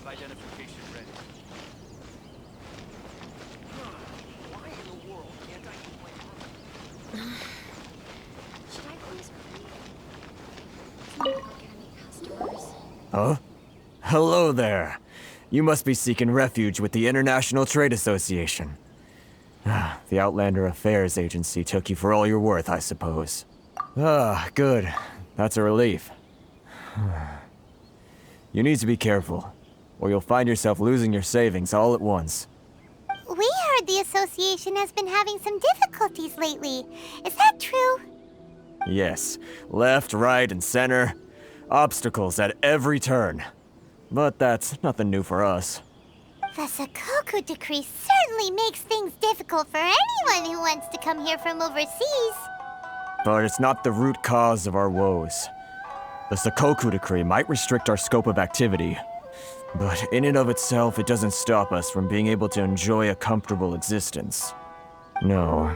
identification ready. Why in the world can't I get my room? Should I close early? Can I go get any customers? Huh? Hello there. You must be seeking refuge with the International Trade Association. The Outlander Affairs Agency took you for all you're worth, I suppose. Ah, good. That's a relief. You need to be careful, or you'll find yourself losing your savings all at once. We heard the association has been having some difficulties lately. Is that true? Yes, left, right, and center. Obstacles at every turn. But that's nothing new for us. The Sakoku decree certainly makes things difficult for anyone who wants to come here from overseas. But it's not the root cause of our woes. The Sakoku decree might restrict our scope of activity, but in and of itself, it doesn't stop us from being able to enjoy a comfortable existence. No,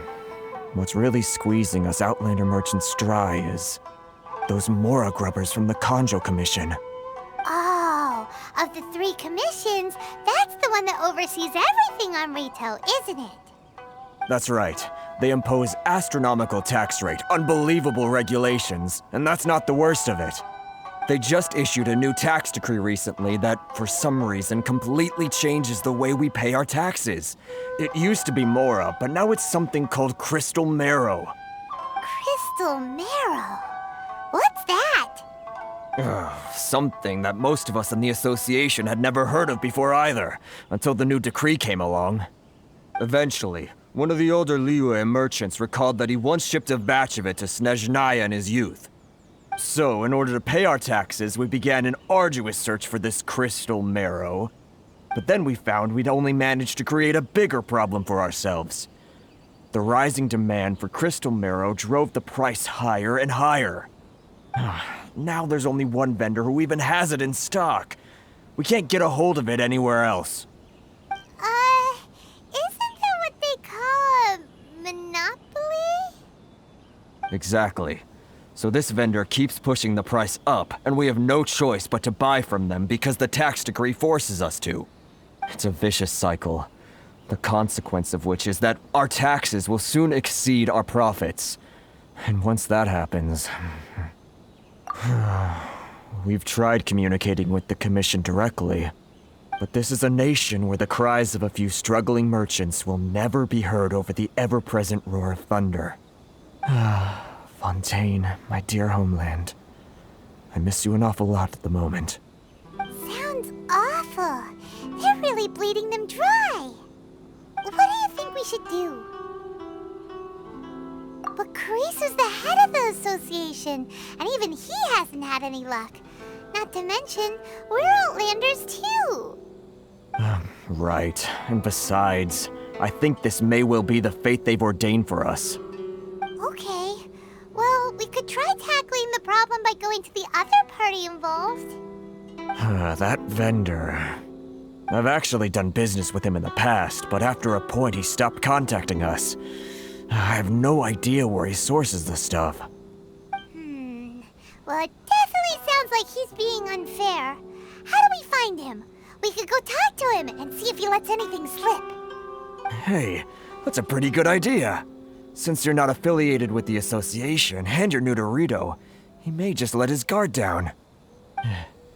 what's really squeezing us Outlander merchants dry is those Mora grubbers from the Kanjo Commission. Oh, of the 3 commissions, that's the one that oversees everything on retail, isn't it? That's right. They impose astronomical tax rate, unbelievable regulations, and that's not the worst of it. They just issued a new tax decree recently that, for some reason, completely changes the way we pay our taxes. It used to be Mora, but now it's something called Crystal Marrow. Crystal Marrow? What's that? Something that most of us in the association had never heard of before either, until the new decree came along. Eventually, one of the older Liyue merchants recalled that he once shipped a batch of it to Snezhnaya in his youth. So, in order to pay our taxes, we began an arduous search for this crystal marrow. But then we found we'd only managed to create a bigger problem for ourselves. The rising demand for crystal marrow drove the price higher and higher. Now there's only one vendor who even has it in stock. We can't get a hold of it anywhere else. Isn't that what they call a monopoly? Exactly. So this vendor keeps pushing the price up, and we have no choice but to buy from them because the tax decree forces us to. It's a vicious cycle, the consequence of which is that our taxes will soon exceed our profits. And once that happens... We've tried communicating with the Commission directly, but this is a nation where the cries of a few struggling merchants will never be heard over the ever-present roar of thunder. Fontaine, my dear homeland. I miss you an awful lot at the moment. Sounds awful. They're really bleeding them dry. What do you think we should do? But Karisu's the head of the association, and even he hasn't had any luck. Not to mention, we're Outlanders too. Right. And besides, I think this may well be the fate they've ordained for us. Okay. Well, we could try tackling the problem by going to the other party involved. That vendor... I've actually done business with him in the past, but after a point he stopped contacting us. I have no idea where he sources the stuff. Well, it definitely sounds like he's being unfair. How do we find him? We could go talk to him and see if he lets anything slip. Hey, that's a pretty good idea. Since you're not affiliated with the association and you're new to Rito, he may just let his guard down.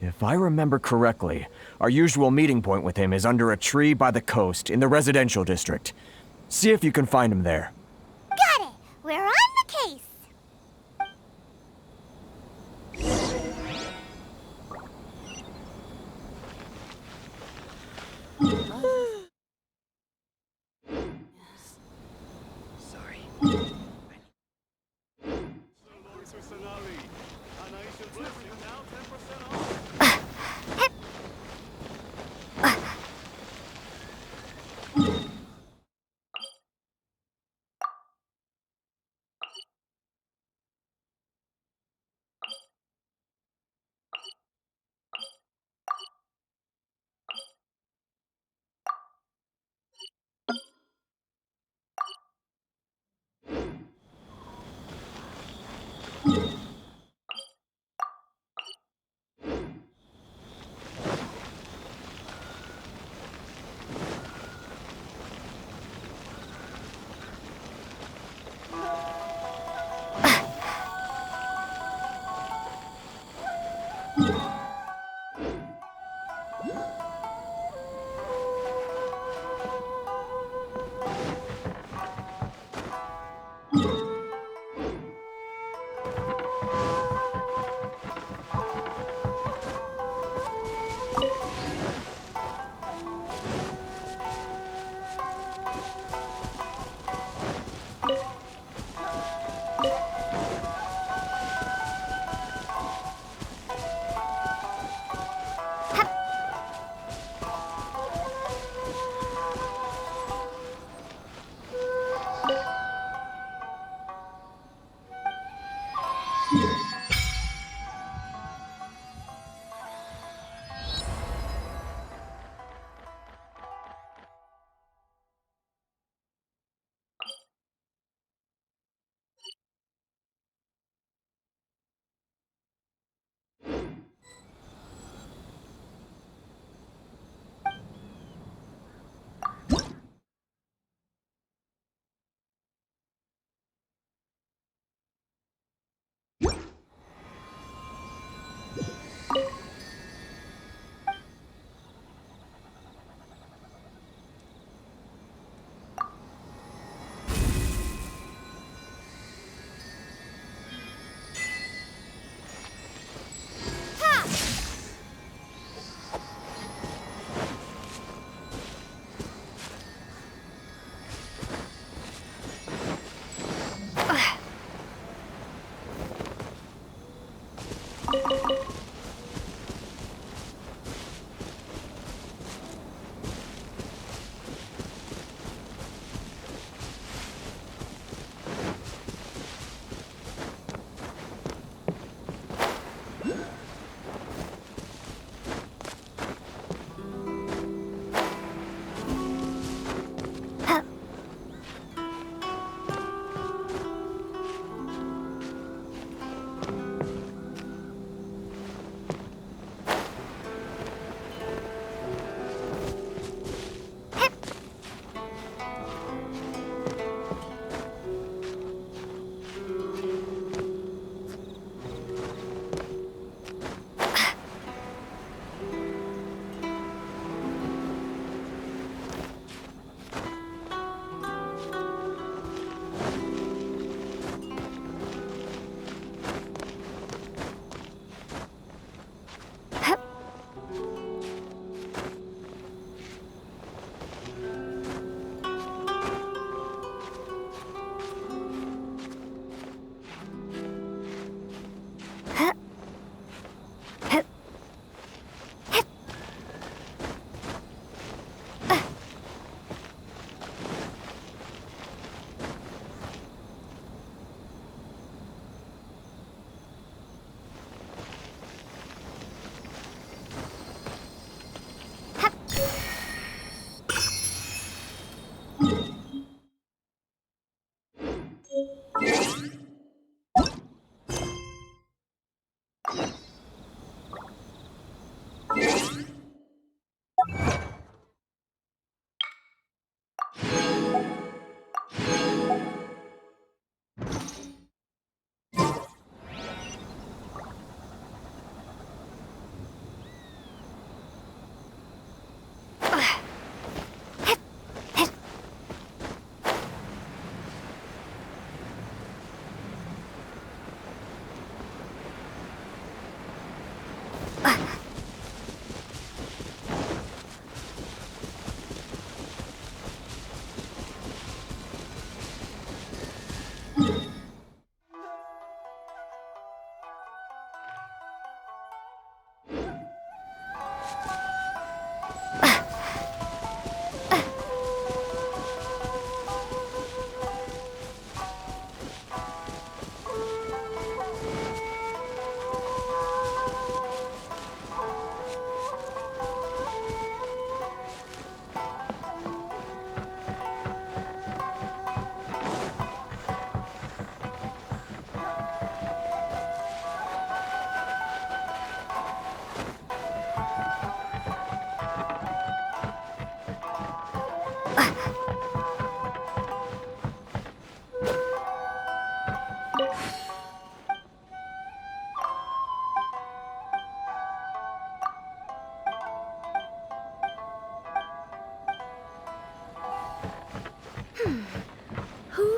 If I remember correctly, our usual meeting point with him is under a tree by the coast in the residential district. See if you can find him there. Got it! We're on the case! Sorry.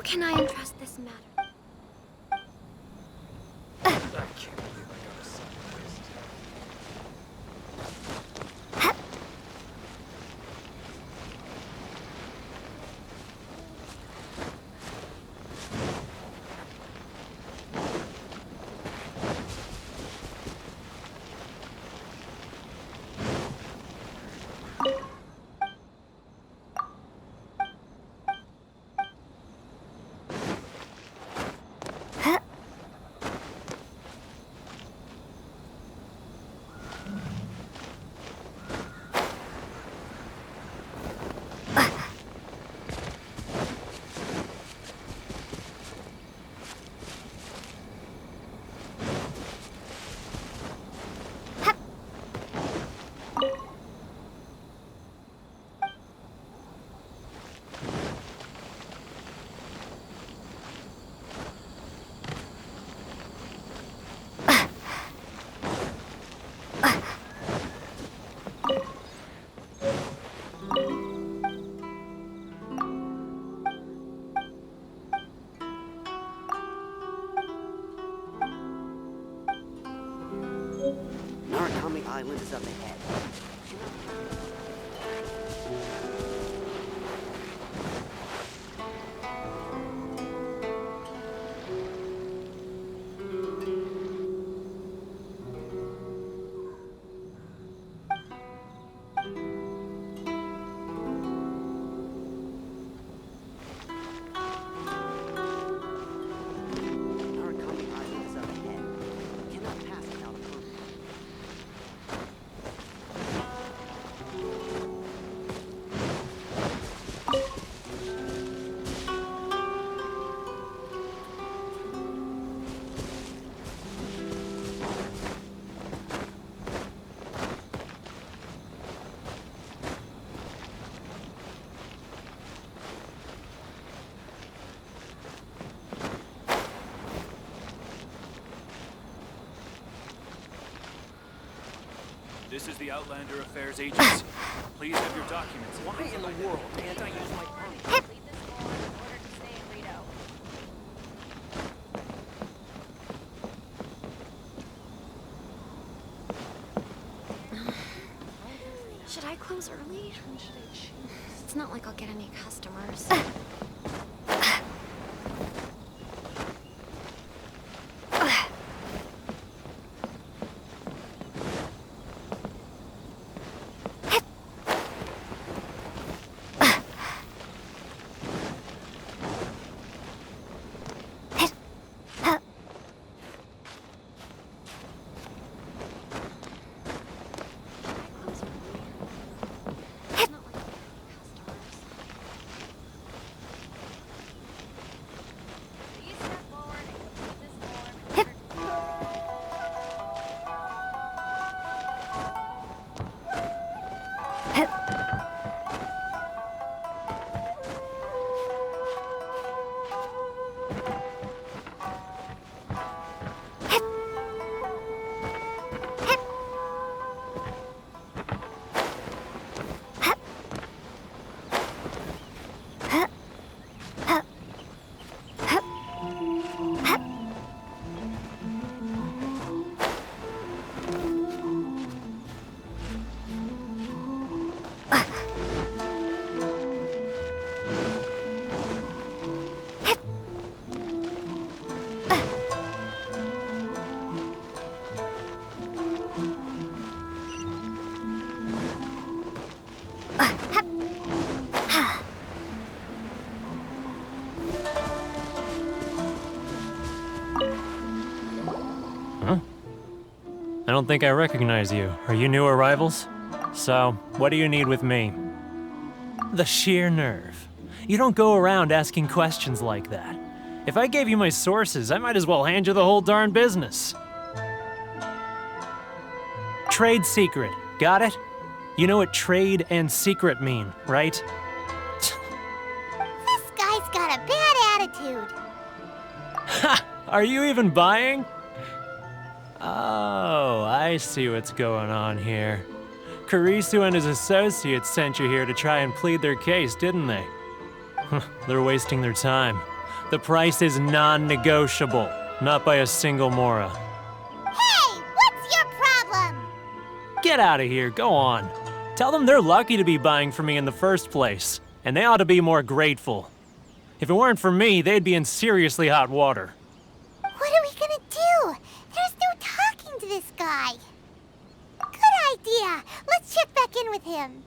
can I entrust this matter? I can't believe I got a side quest. Narukami Island is up ahead. Narukami Island is up ahead. Cannot pass without a permit. This is the Outlander Affairs Agency. Please have your documents. Why in the world can't I use my permit? Leave this floor in order to stay in Rito. Should I close early? Or should I choose? It's not like I'll get any customers. I don't think I recognize you. Are you new arrivals? So, what do you need with me? The sheer nerve. You don't go around asking questions like that. If I gave you my sources, I might as well hand you the whole darn business. Trade secret. Got it? You know what trade and secret mean, right? This guy's got a bad attitude. Ha! Are you even buying? Oh, I see what's going on here. Kurisu and his associates sent you here to try and plead their case, didn't they? They're wasting their time. The price is non-negotiable, not by a single Mora. Hey, what's your problem? Get out of here, go on. Tell them they're lucky to be buying from me in the first place, and they ought to be more grateful. If it weren't for me, they'd be in seriously hot water. What are we gonna do? There's no talking to this guy. Good idea. Let's check back in with him.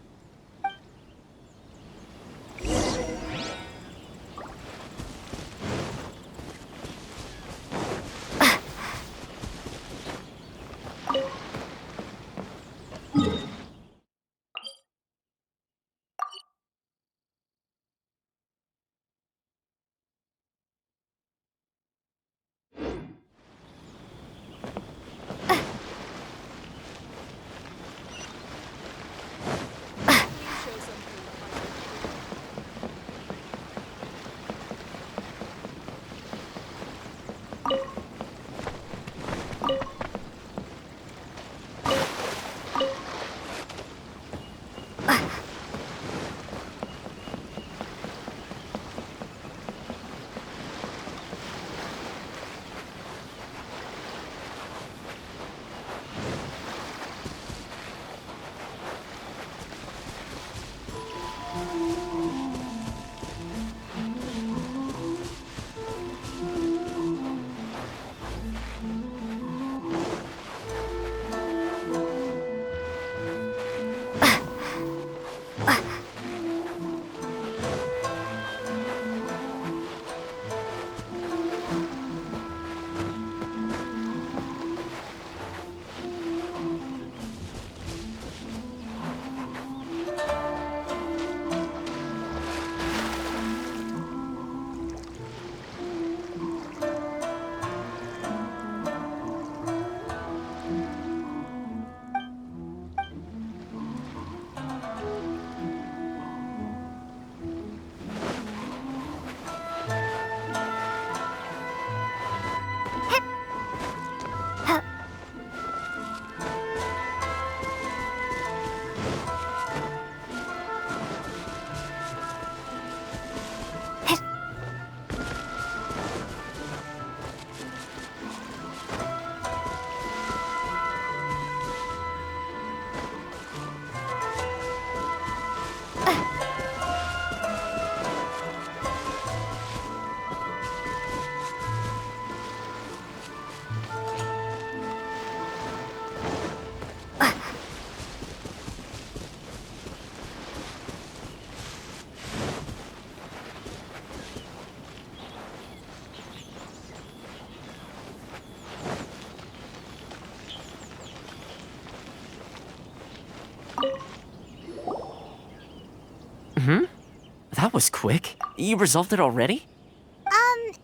That was quick. You resolved it already?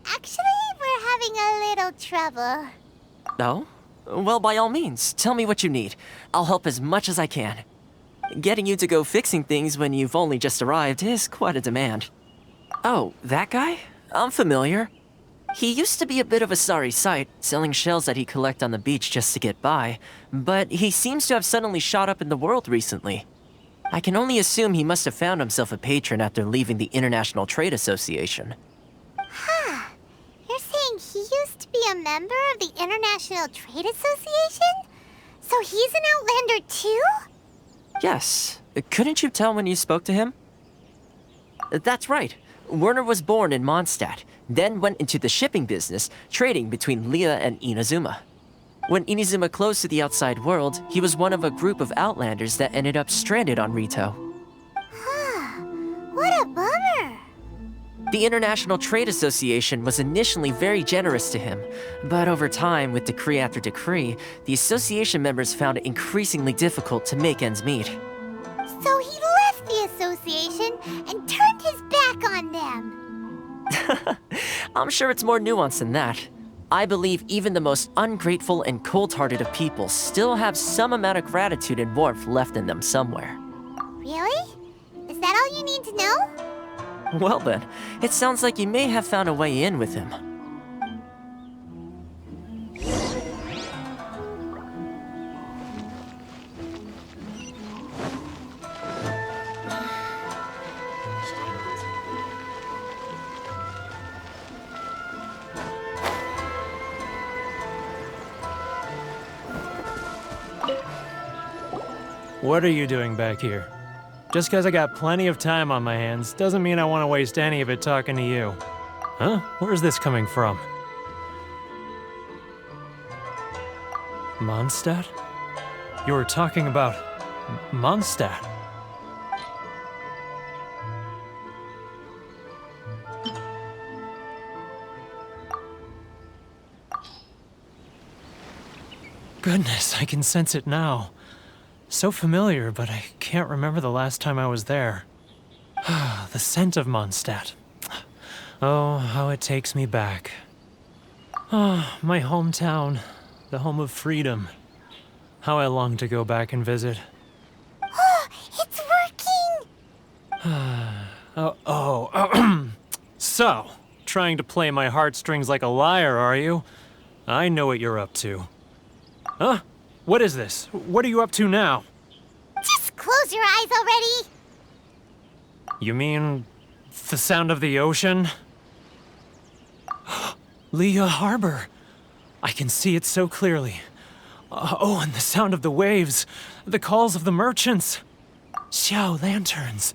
Actually, we're having a little trouble. No? Well, by all means, tell me what you need. I'll help as much as I can. Getting you to go fixing things when you've only just arrived is quite a demand. Oh, that guy? I'm familiar. He used to be a bit of a sorry sight, selling shells that he collect on the beach just to get by, but he seems to have suddenly shot up in the world recently. I can only assume he must have found himself a patron after leaving the International Trade Association. Huh. You're saying he used to be a member of the International Trade Association? So he's an Outlander too? Yes. Couldn't you tell when you spoke to him? That's right. Werner was born in Mondstadt, then went into the shipping business, trading between Leah and Inazuma. When Inazuma closed to the outside world, he was one of a group of Outlanders that ended up stranded on Rito. Huh. What a bummer. The International Trade Association was initially very generous to him, but over time, with decree after decree, the association members found it increasingly difficult to make ends meet. So he left the association and turned his back on them. I'm sure it's more nuanced than that. I believe even the most ungrateful and cold-hearted of people still have some amount of gratitude and warmth left in them somewhere. Really? Is that all you need to know? Well then, it sounds like you may have found a way in with him. What are you doing back here? Just because I got plenty of time on my hands doesn't mean I want to waste any of it talking to you. Huh? Where's this coming from? Mondstadt? You were talking about Mondstadt. Goodness, I can sense it now. So familiar, but I can't remember the last time I was there. The scent of Mondstadt. Oh, how it takes me back. Oh, my hometown, the home of freedom. How I long to go back and visit. It's working! So, trying to play my heartstrings like a liar, are you? I know what you're up to. Huh? What is this? What are you up to now? Just close your eyes already! You mean the sound of the ocean? Leah Harbor. I can see it so clearly. Oh, and the sound of the waves, the calls of the merchants. Xiao lanterns.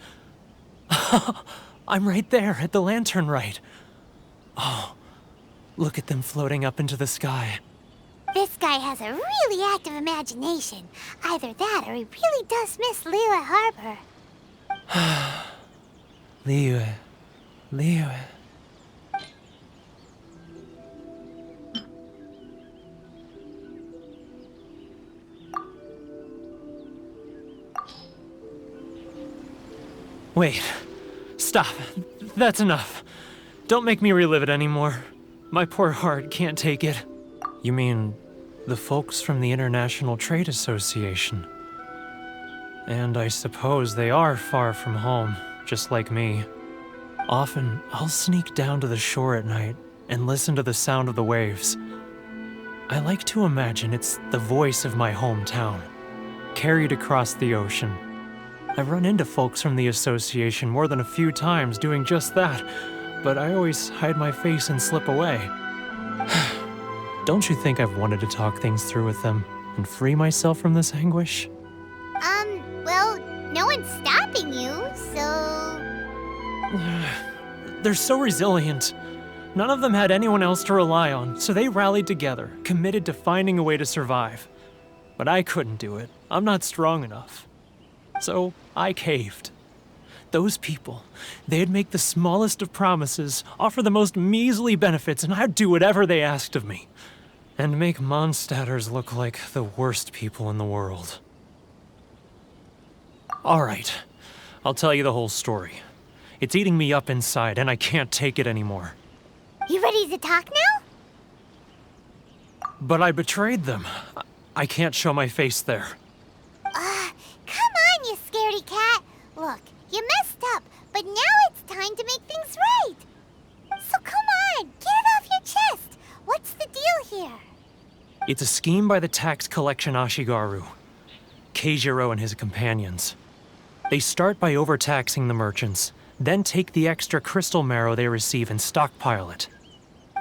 I'm right there at the lantern right. Oh, look at them floating up into the sky. This guy has a really active imagination. Either that or he really does miss Liyue Harbor. Liyue. Wait. Stop. That's enough. Don't make me relive it anymore. My poor heart can't take it. You mean the folks from the International Trade Association? And I suppose they are far from home, just like me. Often, I'll sneak down to the shore at night and listen to the sound of the waves. I like to imagine it's the voice of my hometown, carried across the ocean. I've run into folks from the association more than a few times doing just that, but I always hide my face and slip away. Don't you think I've wanted to talk things through with them and free myself from this anguish? Well, no one's stopping you, so... They're so resilient. None of them had anyone else to rely on, so they rallied together, committed to finding a way to survive. But I couldn't do it. I'm not strong enough. So I caved. Those people, they'd make the smallest of promises, offer the most measly benefits, and I'd do whatever they asked of me. And make Mondstadters look like the worst people in the world. All right, I'll tell you the whole story. It's eating me up inside, and I can't take it anymore. You ready to talk now? But I betrayed them. I can't show my face there. Come on, you scaredy cat. Look, you messed up, but now it's time to make things right. So come on, get it off your chest. What's the deal here? It's a scheme by the tax collection Ashigaru, Keijiro and his companions. They start by overtaxing the merchants, then take the extra crystal marrow they receive and stockpile it.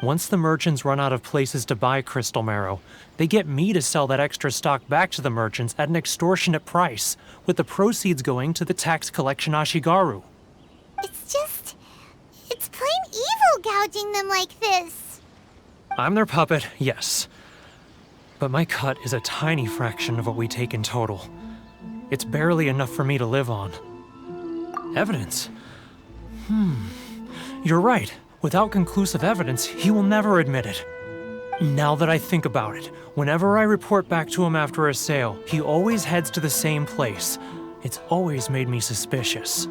Once the merchants run out of places to buy crystal marrow, they get me to sell that extra stock back to the merchants at an extortionate price, with the proceeds going to the tax collection Ashigaru. It's plain evil gouging them like this. I'm their puppet, yes. But my cut is a tiny fraction of what we take in total. It's barely enough for me to live on. Evidence? You're right. Without conclusive evidence, he will never admit it. Now that I think about it, whenever I report back to him after a sale, he always heads to the same place. It's always made me suspicious.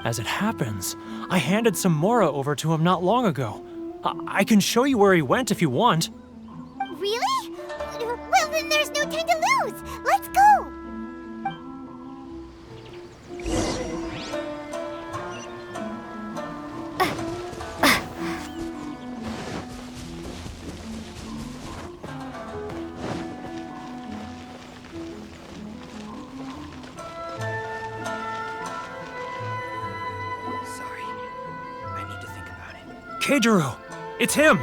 As it happens, I handed some Mora over to him not long ago. I can show you where he went if you want. Really? Well, then there's no time to lose. Let's go. Sorry. I need to think about it. Keijiro! It's him!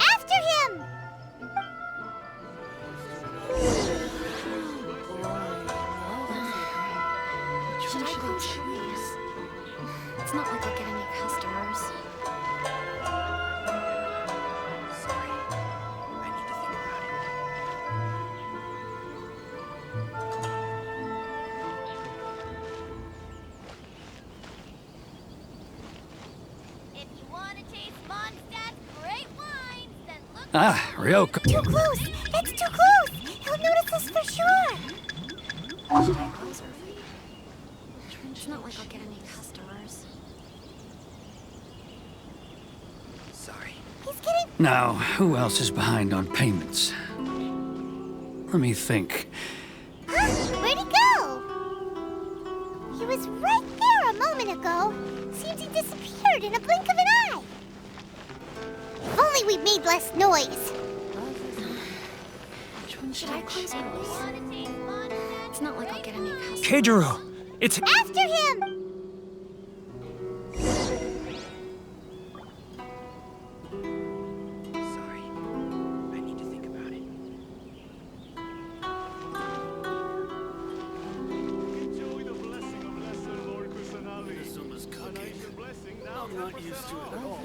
After Ah, Ryoko. Too close! That's too close! He'll notice us for sure! Should I close her? It's not like I'll get any customers. Sorry. He's getting... Now, who else is behind on payments? Let me think. Huh? Where'd he go? He was right there a moment ago. Seems he disappeared in a blink of an eye. If only we'd made less noise. Should I close her? It's not like I'll get any customers. Keijiro! It's... After him! Sorry. I need to think about it. Enjoy the blessing of Lesser Lord Kusanagi. I'm not used to it at all.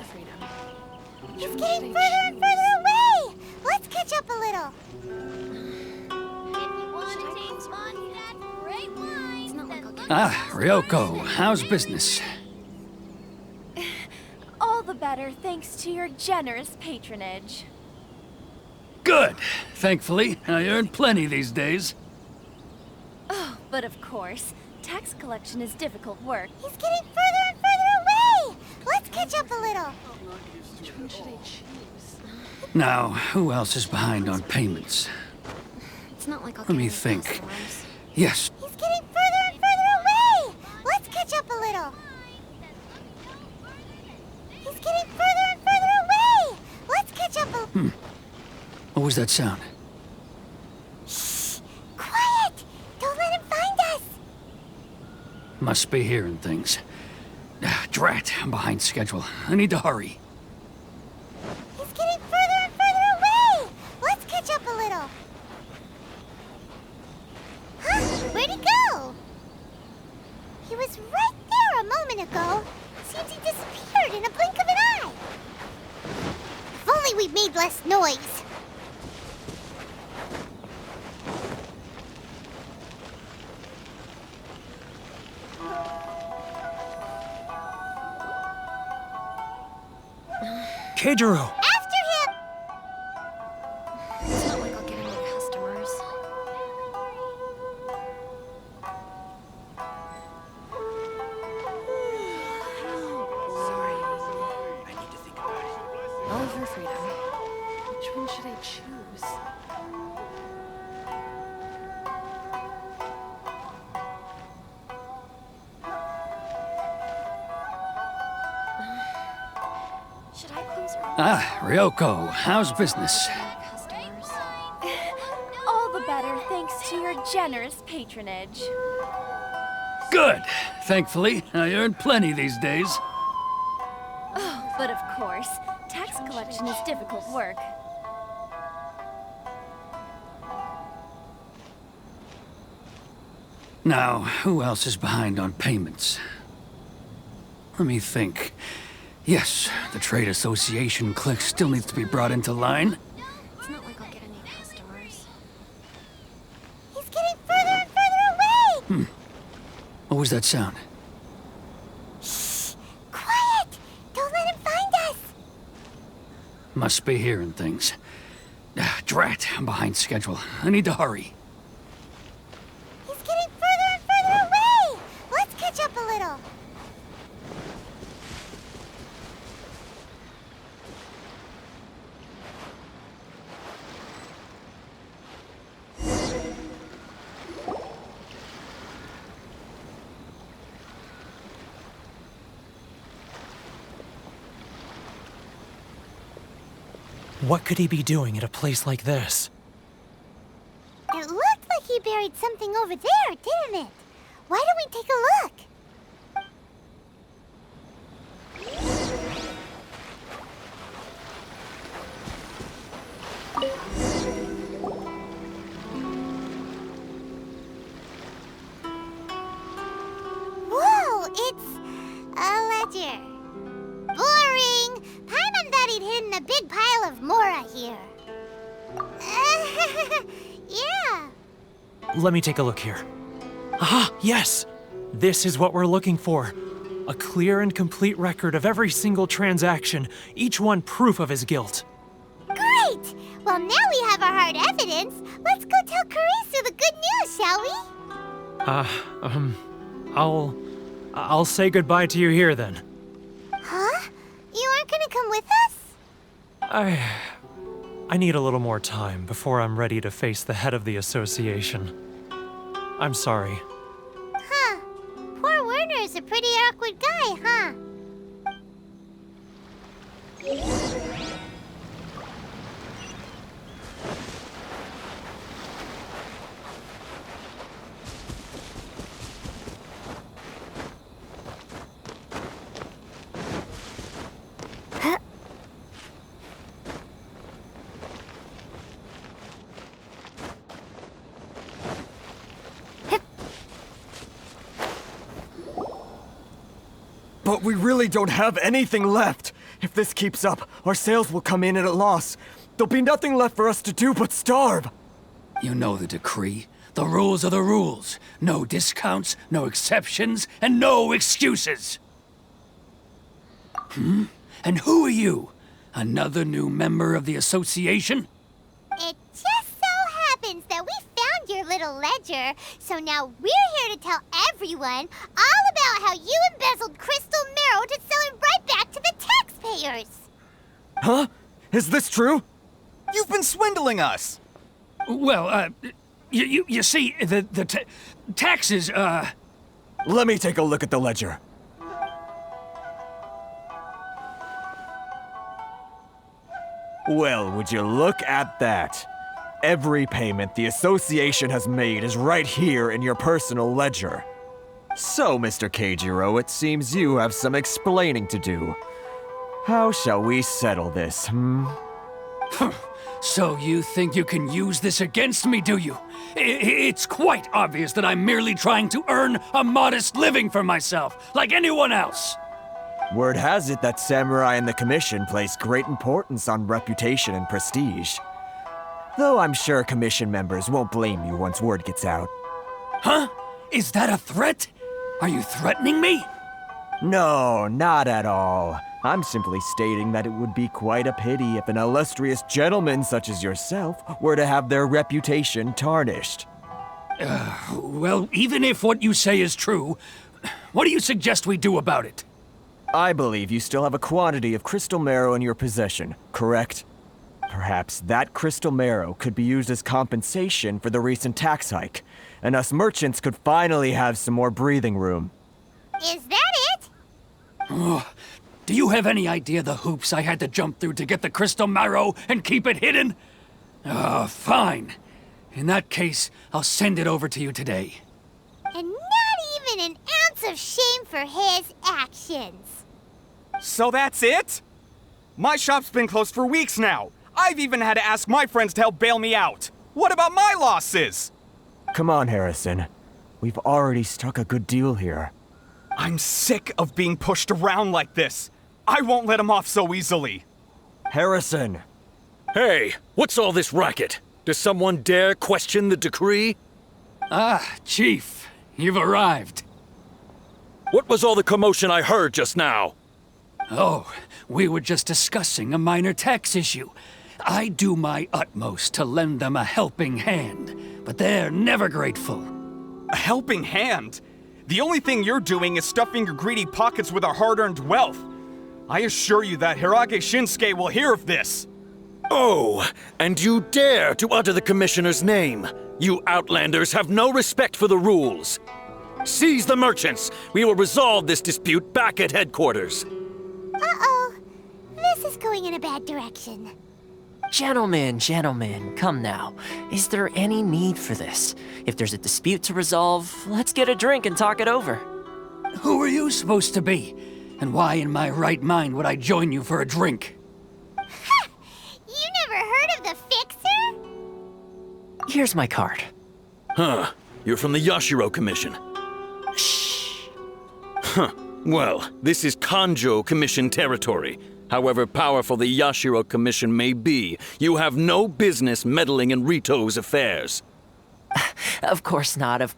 He's getting further and further away! Let's catch up a little. It's not like I'll get Ah, Ryoko, how's business? All the better thanks to your generous patronage. Good. Thankfully, I earn plenty these days. Oh, but of course, tax collection is difficult work. He's getting further and further away! Let's catch up a little. Which one should I choose? Now, who else is behind on payments? It's not like I'll Let get me any think. customers. Yes, He's getting further and further away! Let's catch up a little. He's getting further and further away! Let's catch up a... what was that sound? Shh! Quiet! Don't let him find us! Must be hearing things. Ah, drat, I'm behind schedule. I need to hurry. He's getting further and further away! Let's catch up a little. Huh? Where'd he go? He was right there a moment ago. Seems he disappeared in a blink of an eye. If only we'd made less noise. Keijiro! After him! It's not like I'll get any customers. Sorry. I need to think about it. All of your freedom. Which one should I choose? Should I close her? Ah, Ryoko, how's business? Customers. All the better thanks to your generous patronage. Good. Thankfully, I earn plenty these days. Oh, but of course, tax collection is difficult work. Now, who else is behind on payments? Let me think. Yes, the trade association clique still needs to be brought into line. It's not like I'll get any customers. He's getting further and further away! What was that sound? Shh! Quiet! Don't let him find us! Must be hearing things. Ah, drat, I'm behind schedule. I need to hurry. He's getting further and further away! Let's catch up a little. What could he be doing at a place like this? It looked like he buried something over there, didn't it? Why don't we take a look? Whoa, it's a ledger. Boring! Paimon thought he'd hidden a big pile of Mora here. Yeah. Let me take a look here. Aha! Yes! This is what we're looking for. A clear and complete record of every single transaction, each one proof of his guilt. Great! Well, now we have our hard evidence. Let's go tell Karisu the good news, shall we? I'll say goodbye to you here then. Huh? You aren't gonna come with us? I need a little more time before I'm ready to face the head of the association. I'm sorry. Huh. Poor Werner's a pretty awkward guy, huh? But we really don't have anything left. If this keeps up, our sales will come in at a loss. There'll be nothing left for us to do but starve. You know the decree. The rules are the rules. No discounts, no exceptions, and no excuses. And who are you? Another new member of the association? It just so happens that we found your little ledger, so now we're here to tell everyone all about how you embezzled crystal marrow to sell it right back to the taxpayers. Huh? Is this true? You've been swindling us! Well, you see, the taxes, Let me take a look at the ledger. Well, would you look at that? Every payment the association has made is right here in your personal ledger. So, Mr. Keijiro, it seems you have some explaining to do. How shall we settle this, So you think you can use this against me, do you? It's quite obvious that I'm merely trying to earn a modest living for myself, like anyone else. Word has it that Samurai and the Commission place great importance on reputation and prestige. Though I'm sure Commission members won't blame you once word gets out. Huh? Is that a threat? Are you threatening me? No, not at all. I'm simply stating that it would be quite a pity if an illustrious gentleman such as yourself were to have their reputation tarnished. Well, even if what you say is true, what do you suggest we do about it? I believe you still have a quantity of crystal marrow in your possession, correct? Perhaps that crystal marrow could be used as compensation for the recent tax hike, and us merchants could finally have some more breathing room. Is that it? Do you have any idea the hoops I had to jump through to get the crystal marrow and keep it hidden? Fine. In that case, I'll send it over to you today. And not even an ounce of shame for his actions. So that's it? My shop's been closed for weeks now. I've even had to ask my friends to help bail me out. What about my losses? Come on, Harrison. We've already struck a good deal here. I'm sick of being pushed around like this. I won't let him off so easily. Harrison! Hey, what's all this racket? Does someone dare question the decree? Chief, you've arrived. What was all the commotion I heard just now? Oh, we were just discussing a minor tax issue. I do my utmost to lend them a helping hand, but they're never grateful. A helping hand? The only thing you're doing is stuffing your greedy pockets with our hard-earned wealth. I assure you that Hirage Shinsuke will hear of this. Oh, and you dare to utter the Commissioner's name. You Outlanders have no respect for the rules. Seize the merchants. We will resolve this dispute back at headquarters. Uh-oh. This is going in a bad direction. Gentlemen, come now. Is there any need for this? If there's a dispute to resolve, let's get a drink and talk it over. Who are you supposed to be? And why in my right mind would I join you for a drink? Ha! You never heard of the Fixer? Here's my card. Huh. You're from the Yashiro Commission. Shh. Huh. Well, this is Kanjo Commission territory. However powerful the Yashiro Commission may be, you have no business meddling in Rito's affairs. Of course not.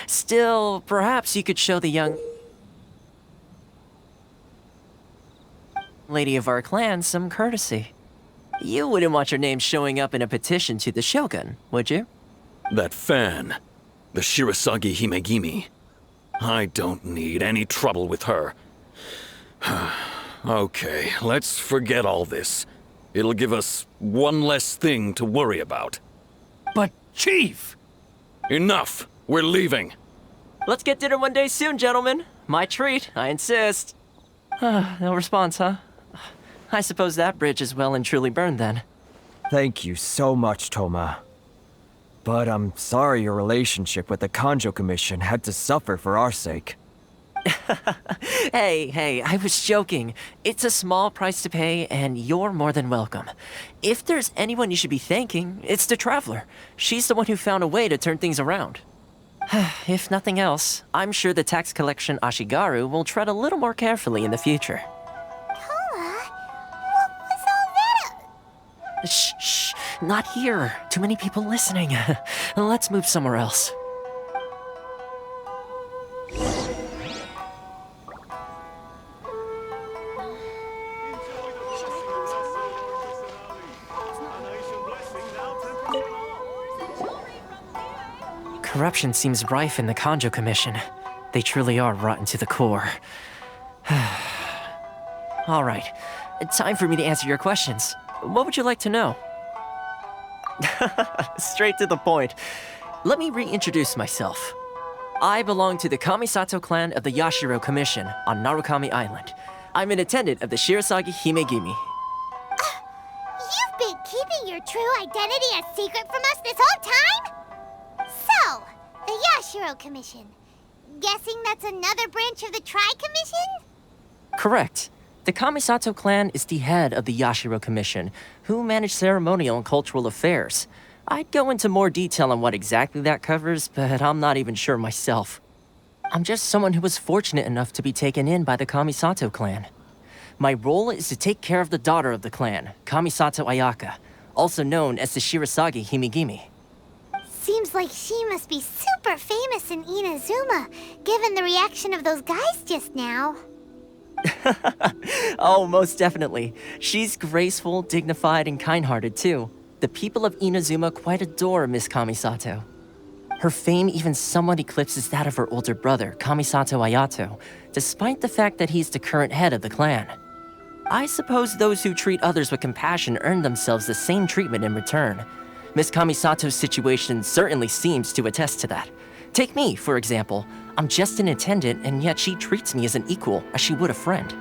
Still, perhaps you could show the young... lady of our clan some courtesy. You wouldn't want your name showing up in a petition to the Shogun, would you? That fan, the Shirasagi Himegimi. I don't need any trouble with her. Okay, let's forget all this. It'll give us one less thing to worry about. But, Chief! Enough! We're leaving. Let's get dinner one day soon, gentlemen. My treat, I insist. No response, huh? I suppose that bridge is well and truly burned then. Thank you so much, Toma. But I'm sorry your relationship with the Kanjo Commission had to suffer for our sake. Hey, I was joking. It's a small price to pay, and you're more than welcome. If there's anyone you should be thanking, it's the Traveler. She's the one who found a way to turn things around. If nothing else, I'm sure the tax collection Ashigaru will tread a little more carefully in the future. Toma, what was all that? Shh, not here. Too many people listening. Let's move somewhere else. Corruption seems rife in the Kanjo Commission. They truly are rotten to the core. All right, time for me to answer your questions. What would you like to know? Straight to the point. Let me reintroduce myself. I belong to the Kamisato clan of the Yashiro Commission on Narukami Island. I'm an attendant of the Shirasagi Himegimi. You've been keeping your true identity a secret from us this whole time? So, the Yashiro Commission. Guessing that's another branch of the Tri-Commission? Correct. The Kamisato clan is the head of the Yashiro Commission, who manage ceremonial and cultural affairs. I'd go into more detail on what exactly that covers, but I'm not even sure myself. I'm just someone who was fortunate enough to be taken in by the Kamisato clan. My role is to take care of the daughter of the clan, Kamisato Ayaka, also known as the Shirasagi Himegimi. Seems like she must be super famous in Inazuma, given the reaction of those guys just now. Oh, most definitely. She's graceful, dignified, and kind-hearted too. The people of Inazuma quite adore Miss Kamisato. Her fame even somewhat eclipses that of her older brother, Kamisato Ayato, despite the fact that he's the current head of the clan. I suppose those who treat others with compassion earn themselves the same treatment in return. Miss Kamisato's situation certainly seems to attest to that. Take me, for example. I'm just an attendant, and yet she treats me as an equal, as she would a friend.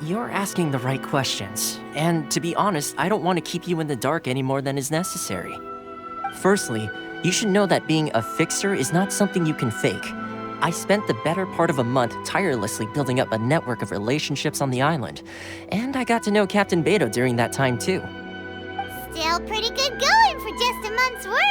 You're asking the right questions, and to be honest, I don't want to keep you in the dark any more than is necessary. Firstly, you should know that being a fixer is not something you can fake. I spent the better part of a month tirelessly building up a network of relationships on the island, and I got to know Captain Beto during that time too. Still pretty good going for just a month's work.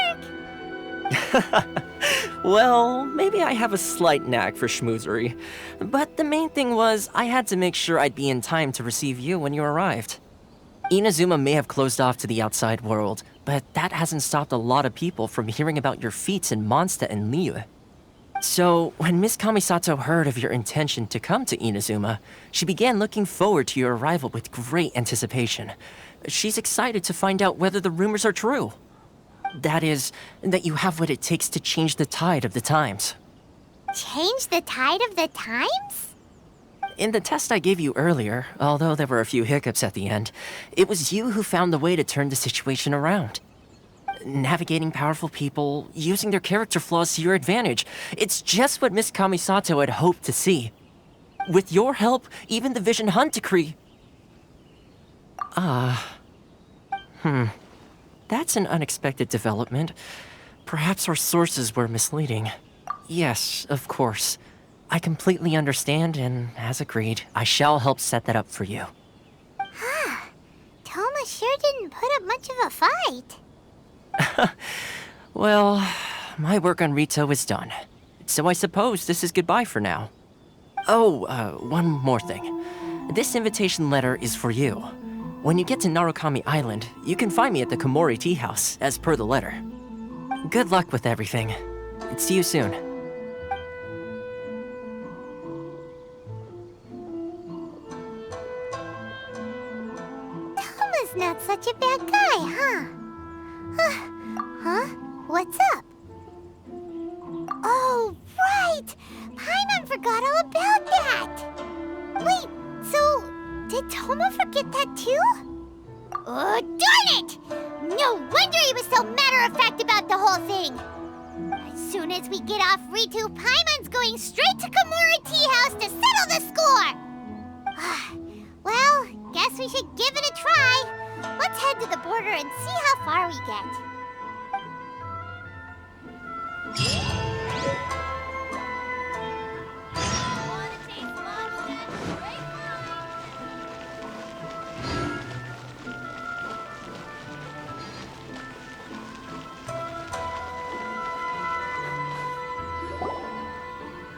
Well, maybe I have a slight knack for schmoozery. But the main thing was, I had to make sure I'd be in time to receive you when you arrived. Inazuma may have closed off to the outside world, but that hasn't stopped a lot of people from hearing about your feats in Mondstadt and Liyue. So, when Miss Kamisato heard of your intention to come to Inazuma, she began looking forward to your arrival with great anticipation. She's excited to find out whether the rumors are true. That is, that you have what it takes to change the tide of the times. Change the tide of the times? In the test I gave you earlier, although there were a few hiccups at the end, it was you who found the way to turn the situation around. Navigating powerful people, using their character flaws to your advantage. It's just what Miss Kamisato had hoped to see. With your help, even the Vision Hunt decree... That's an unexpected development. Perhaps our sources were misleading. Yes, of course. I completely understand, and as agreed, I shall help set that up for you. Toma sure didn't put up much of a fight. Well, my work on Rito is done. So I suppose this is goodbye for now. Oh, one more thing. This invitation letter is for you. When you get to Narukami Island, you can find me at the Komori Tea House, as per the letter. Good luck with everything. See you soon. Paimon's not such a bad guy, huh? Huh? What's up? Oh, right! Paimon forgot all about that! Wait, so did Tomo forget that too? Oh, darn it! No wonder he was so matter-of-fact about the whole thing! As soon as we get off Ritu, Paimon's going straight to Komura Tea House to settle the score! Well, guess we should give it a try. Let's head to the border and see how far we get.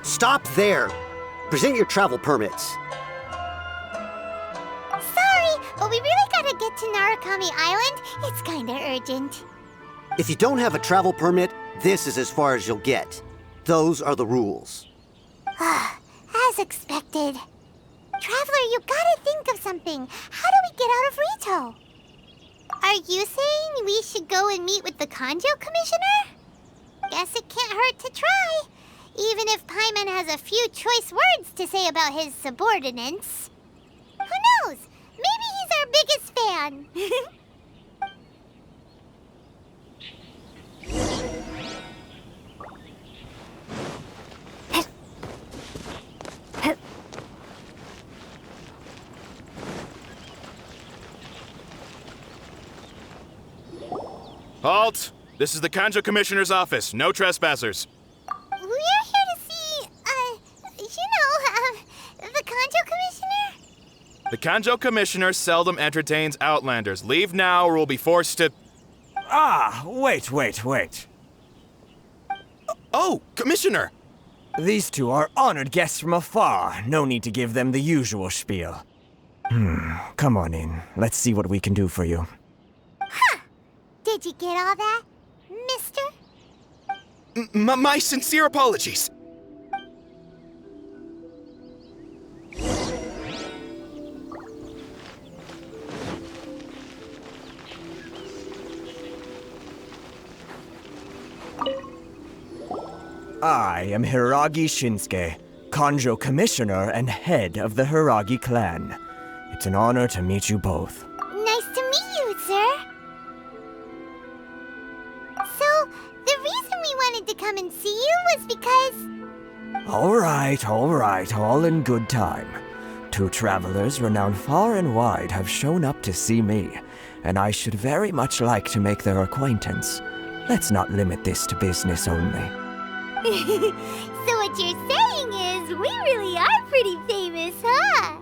Stop there! Present your travel permits. Sorry, but we really gotta get to Narukami Island. It's kinda urgent. If you don't have a travel permit, this is as far as you'll get. Those are the rules. As expected. Traveler, you gotta think of something. How do we get out of Rito? Are you saying we should go and meet with the Kanjo Commissioner? Guess it can't hurt to try. Even if Paimon has a few choice words to say about his subordinates. Who knows? Maybe he's our biggest fan. Halt! This is the Kanjo Commissioner's office. No trespassers. We're here to see, the Kanjo Commissioner? The Kanjo Commissioner seldom entertains Outlanders. Leave now or we'll be forced to... Ah, wait. Oh, Commissioner! These two are honored guests from afar. No need to give them the usual spiel. Come on in. Let's see what we can do for you. Huh! Did you get all that, mister? My sincere apologies. I am Hiragi Shinsuke, Kanjo Commissioner and head of the Hiragi clan. It's an honor to meet you both. Nice to meet you, sir. So, the reason we wanted to come and see you was because... All right, all in good time. Two travelers renowned far and wide have shown up to see me, and I should very much like to make their acquaintance. Let's not limit this to business only. So what you're saying is, we really are pretty famous, huh?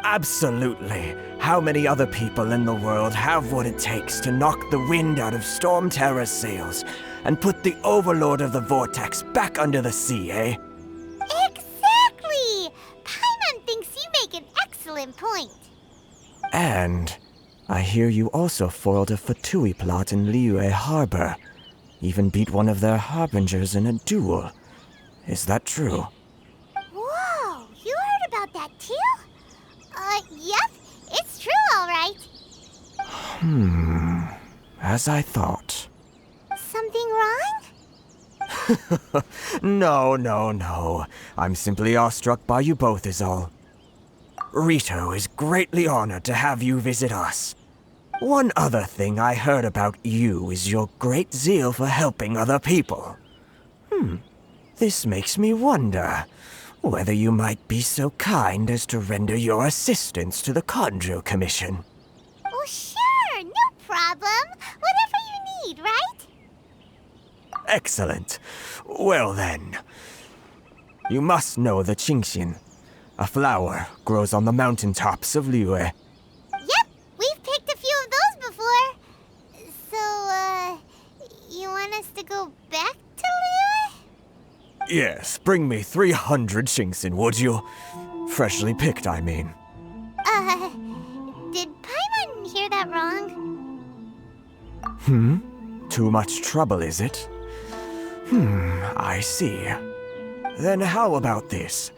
Absolutely. How many other people in the world have what it takes to knock the wind out of Storm Terror's sails and put the Overlord of the Vortex back under the sea, eh? Exactly! Paimon thinks you make an excellent point. And I hear you also foiled a Fatui plot in Liyue Harbor. Even beat one of their harbingers in a duel. Is that true? Whoa, you heard about that too? Yep, it's true, all right. As I thought. Something wrong? No. I'm simply awestruck by you both is all. Rito is greatly honored to have you visit us. One other thing I heard about you is your great zeal for helping other people. This makes me wonder whether you might be so kind as to render your assistance to the Kanjo Commission. Oh, sure, no problem. Whatever you need, right? Excellent. Well then, you must know the Genshin. A flower grows on the mountaintops of Liyue. Yep, we've picked a few of those before. So, you want us to go back to Liyue? Yes, bring me 300 Genshin, would you? Freshly picked, I mean. Did Paimon hear that wrong? Too much trouble, is it? I see. Then how about this?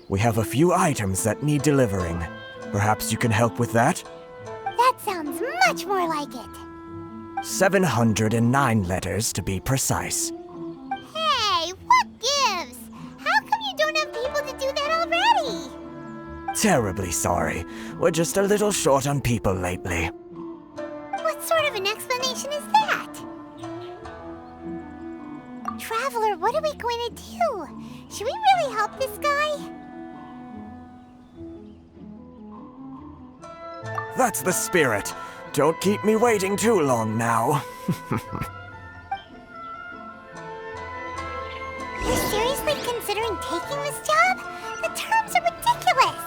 We have a few items that need delivering. Perhaps you can help with that? That sounds much more like it. 709 letters to be precise. Hey, what gives? How come you don't have people to do that already? Terribly sorry. We're just a little short on people lately. What sort of an explanation is that? Traveler, what are we going to do? Should we really help this guy? That's the spirit. Don't keep me waiting too long now. You're seriously considering taking this job? The terms are ridiculous!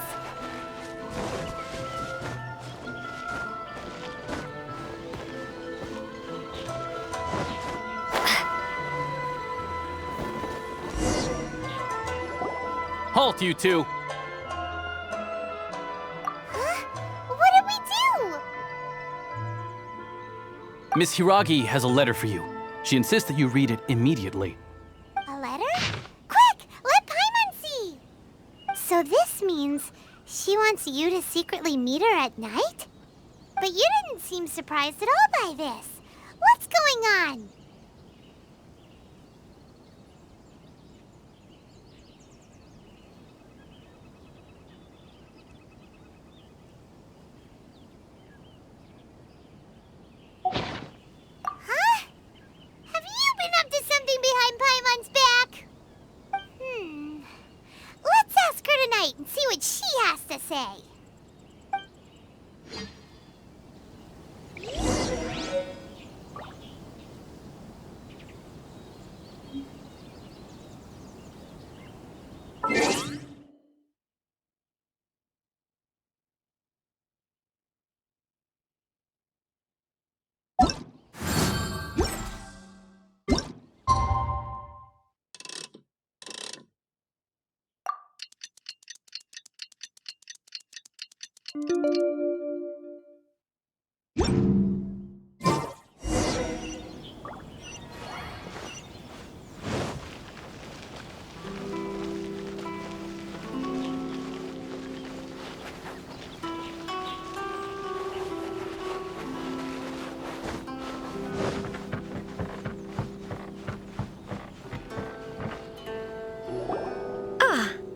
Halt, you two! What did we do? Miss Hiragi has a letter for you. She insists that you read it immediately. A letter? Quick! Let Paimon see! So this means she wants you to secretly meet her at night? But you didn't seem surprised at all by this. What's going on? Huh? Have you been up to something behind Paimon's back? Let's ask her tonight and see what she has to say.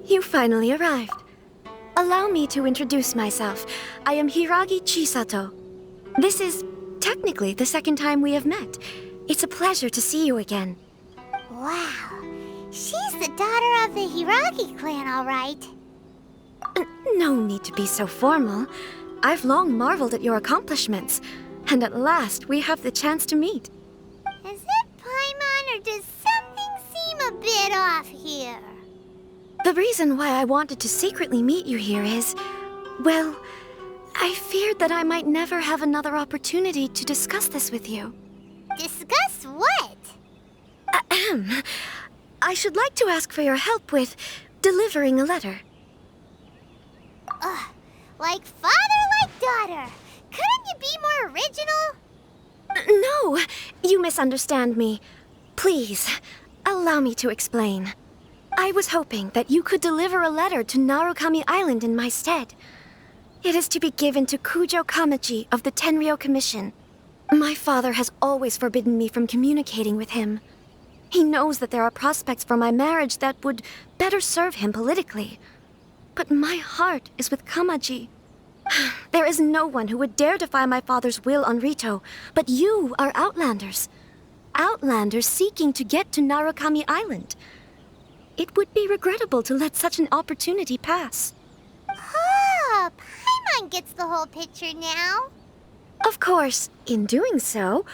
You finally arrived. Allow me to introduce myself. I am Hiragi Chisato. This is technically the second time we have met. It's a pleasure to see you again. Wow. She's the daughter of the Hiragi clan, all right. No need to be so formal. I've long marveled at your accomplishments, and at last we have the chance to meet. Is it Paimon, or does something seem a bit off here? The reason why I wanted to secretly meet you here is, well, I feared that I might never have another opportunity to discuss this with you. Discuss what? Ahem. I should like to ask for your help with delivering a letter. Like father, like daughter. Couldn't you be more original? No, you misunderstand me. Please, allow me to explain. I was hoping that you could deliver a letter to Narukami Island in my stead. It is to be given to Kujo Kamachi of the Tenryou Commission. My father has always forbidden me from communicating with him. He knows that there are prospects for my marriage that would better serve him politically. But my heart is with Kamaji. There is no one who would dare defy my father's will on Rito, but you are Outlanders. Outlanders seeking to get to Narukami Island. It would be regrettable to let such an opportunity pass. Oh, Paimon gets the whole picture now. Of course, in doing so,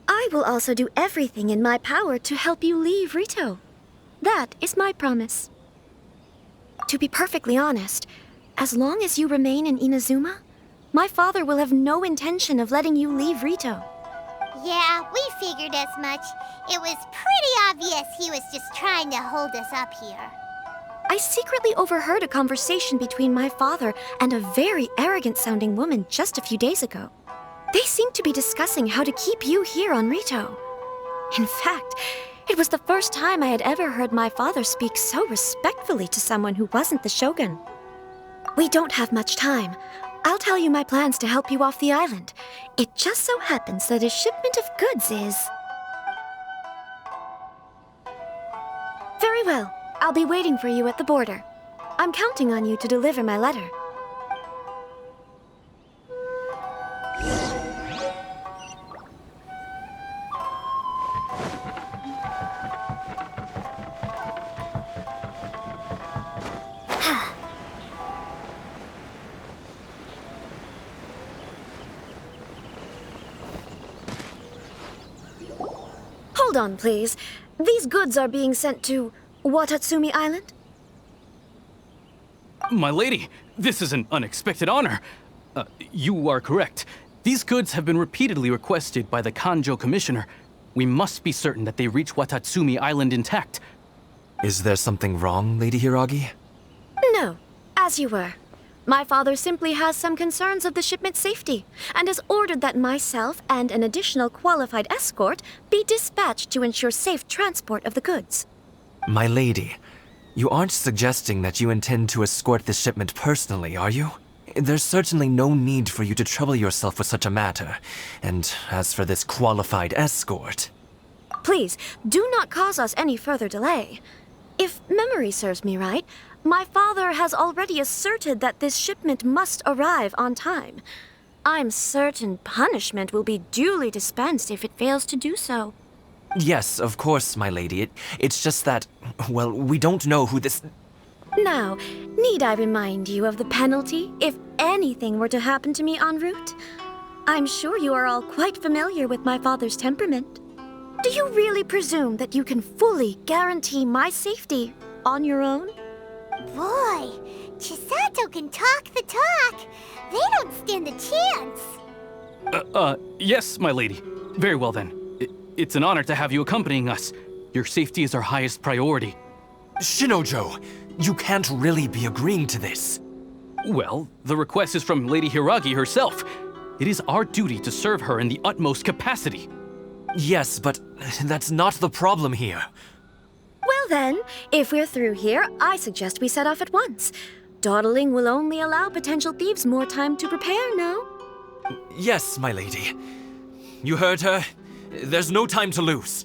I will also do everything in my power to help you leave Rito. That is my promise. To be perfectly honest, as long as you remain in Inazuma, my father will have no intention of letting you leave Rito. Yeah, we figured as much. It was pretty obvious he was just trying to hold us up here. I secretly overheard a conversation between my father and a very arrogant-sounding woman just a few days ago. They seemed to be discussing how to keep you here on Rito. In fact, it was the first time I had ever heard my father speak so respectfully to someone who wasn't the shogun. We don't have much time. I'll tell you my plans to help you off the island, It just so happens that a shipment of goods is... Very well. I'll be waiting for you at the border. I'm counting on you to deliver my letter. Hold on, please. These goods are being sent to Watatsumi Island? My lady, this is an unexpected honor. You are correct. These goods have been repeatedly requested by the Kanjo Commissioner. We must be certain that they reach Watatsumi Island intact. Is there something wrong, Lady Hiragi? No, as you were. My father simply has some concerns of the shipment's safety, and has ordered that myself and an additional qualified escort be dispatched to ensure safe transport of the goods. My lady, you aren't suggesting that you intend to escort this shipment personally, are you? There's certainly no need for you to trouble yourself with such a matter. And as for this qualified escort... Please, do not cause us any further delay. If memory serves me right, my father has already asserted that this shipment must arrive on time. I'm certain punishment will be duly dispensed if it fails to do so. Yes, of course, my lady. It's just that, well, we don't know who this... Now, need I remind you of the penalty if anything were to happen to me en route? I'm sure you are all quite familiar with my father's temperament. Do you really presume that you can fully guarantee my safety on your own? Boy, Chisato can talk the talk. They don't stand a chance. Yes, my lady. Very well then. It's an honor to have you accompanying us. Your safety is our highest priority. Shinojo, you can't really be agreeing to this. Well, the request is from Lady Hiragi herself. It is our duty to serve her in the utmost capacity. Yes, but that's not the problem here. Well then, if we're through here, I suggest we set off at once. Dawdling will only allow potential thieves more time to prepare, no? Yes, my lady. You heard her. There's no time to lose.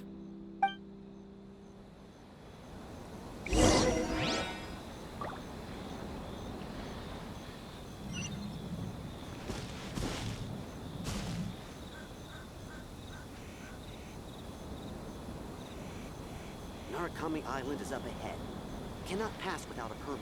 Narukami Island is up ahead. Cannot pass without a permit.